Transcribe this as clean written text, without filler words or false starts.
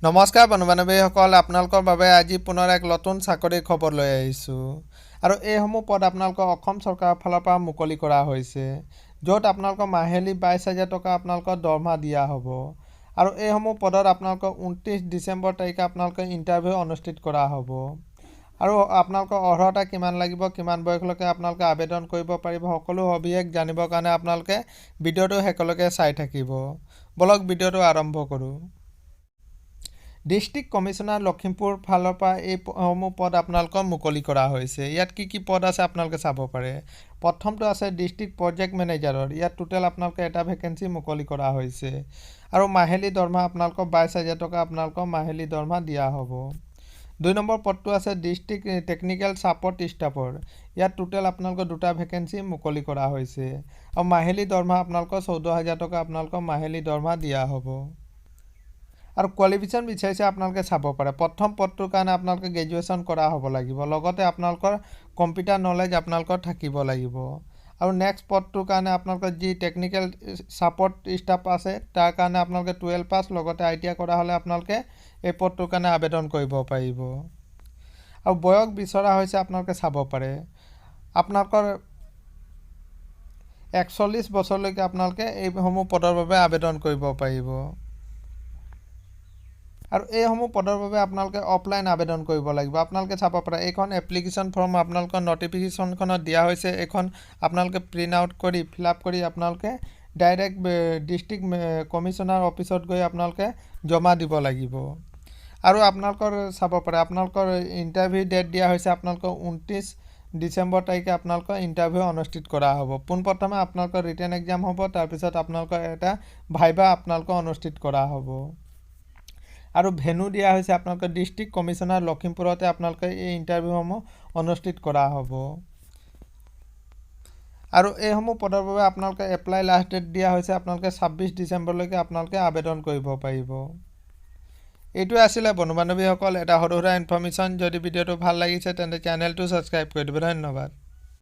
নমস্কাৰ বন্ধু-বান্ধৱীসকল, আপোনালোকৰ বাবে আজি পুনৰ এক নতুন চাকৰিৰ খবৰ লৈ আহিছোঁ। আৰু এইসমূহ পদ আপোনালোকৰ অসম চৰকাৰৰ ফালৰ পৰা মুকলি কৰা হৈছে, য'ত আপোনালোকৰ মাহিলী 22,000 টকা আপোনালোকৰ দৰমহা দিয়া হ'ব। আৰু এইসমূহ পদত আপোনালোকৰ 29 ডিচেম্বৰ তাৰিখে আপোনালোকৰ ইণ্টাৰভিউ অনুষ্ঠিত কৰা হ'ব। আৰু আপোনালোকৰ অৰ্হতা কিমান লাগিব, কিমান বয়সলৈকে আপোনালোকে আবেদন কৰিব পাৰিব, সকলো সবিশেষ জানিবৰ কাৰণে আপোনালোকে ভিডিঅ'টো শেষলৈকে চাই থাকিব। বলক ভিডিঅ'টো আৰম্ভ কৰোঁ। ডিষ্ট্ৰিক্ট কমিশনাৰ লখিমপুৰ ফালৰ পৰা এইসমূহ পদ আপোনালোকৰ মুকলি কৰা হৈছে। ইয়াত কি পদ আছে আপোনালোকে চাব পাৰে। প্ৰথমটো আছে ডিষ্ট্ৰিক্ট প্ৰজেক্ট মেনেজাৰৰ। ইয়াত টোটেল আপোনালোকে এটা ভেকেঞ্চি মুকলি কৰা হৈছে। আৰু মাহিলী দৰমহা আপোনালোকৰ 22,000 টকা আপোনালোকৰ মাহিলী দৰমহা দিয়া হ'ব। 2 নম্বৰ পদটো আছে ডিষ্ট্ৰিক্ট টেকনিকেল ছাপৰ্ট ষ্টাফৰ। ইয়াত টোটেল আপোনালোকৰ দুটা ভেকেঞ্চি মুকলি কৰা হৈছে। আৰু মাহিলী দৰমহা আপোনালোকৰ 14,000 টকা আপোনালোকৰ মাহিলী দৰমহা দিয়া হ'ব। আৰু কোৱালিফিকেশ্যন বিচাৰিছে আপোনালোকে চাব পাৰে। প্ৰথম পদটোৰ কাৰণে আপোনালোকে গ্ৰেজুৱেশ্যন কৰা হ'ব লাগিব, লগতে আপোনালোকৰ কম্পিউটাৰ নলেজ আপোনালোকৰ থাকিব লাগিব। আৰু নেক্সট পদটোৰ কাৰণে আপোনালোকৰ যি টেকনিকেল ছাপৰ্ট ষ্টাফ আছে তাৰ কাৰণে আপোনালোকে 12 পাছ লগতে ITI কৰা হ'লে আপোনালোকে এই পদটোৰ কাৰণে আবেদন কৰিব পাৰিব। আৰু বয়স বিচৰা হৈছে আপোনালোকে চাব পাৰে। আপোনালোকৰ 41 বছৰলৈকে আপোনালোকে এইসমূহ পদৰ বাবে আবেদন কৰিব পাৰিব। আৰু এইসমূহ পদৰ বাবে আপোনালোকে অফলাইন আবেদন কৰিব লাগিব। আপোনালোকে চাব পাৰে এইখন এপ্লিকেশ্যন ফৰ্ম আপোনালোকৰ নটিফিকেশ্যনখনত দিয়া হৈছে। এইখন আপোনালোকে প্ৰিণ্ট আউট কৰি ফিল আপ কৰি আপোনালোকে ডাইৰেক্ট ডিষ্ট্ৰিক্ট কমিশনাৰ অফিচত গৈ আপোনালোকে জমা দিব লাগিব। আৰু আপোনালোকৰ চাব পাৰে আপোনালোকৰ ইণ্টাৰভিউ ডেট দিয়া হৈছে আপোনালোকৰ 29 ডিচেম্বৰ তাৰিখে আপোনালোকৰ ইণ্টাৰভিউ অনুষ্ঠিত কৰা হ'ব। পোনপ্ৰথমে আপোনালোকৰ ৰিটেন এক্সাম হ'ব, তাৰপিছত আপোনালোকৰ এটা ভাইভা আপোনালোকৰ অনুষ্ঠিত কৰা হ'ব। আৰু ভেনু দিয়া হৈছে আপোনালোকৰ ডিষ্ট্ৰিক্ট কমিশনাৰ লখিমপুৰতে আপোনালোকে এই ইণ্টাৰভিউসমূহ অনুষ্ঠিত কৰা হ'ব। আৰু এইসমূহ পদৰ বাবে আপোনালোকে এপ্লাই লাষ্ট ডেট দিয়া হৈছে আপোনালোকে 26 ডিচেম্বৰলৈকে আপোনালোকে আবেদন কৰিব পাৰিব। এইটোৱে আছিলে বন্ধু-বান্ধৱীসকল এটা সৰু সুৰা ইনফৰ্মেশ্যন। যদি ভিডিঅ'টো ভাল লাগিছে তেন্তে চেনেলটো ছাবস্ক্ৰাইব কৰি দিব। ধন্যবাদ।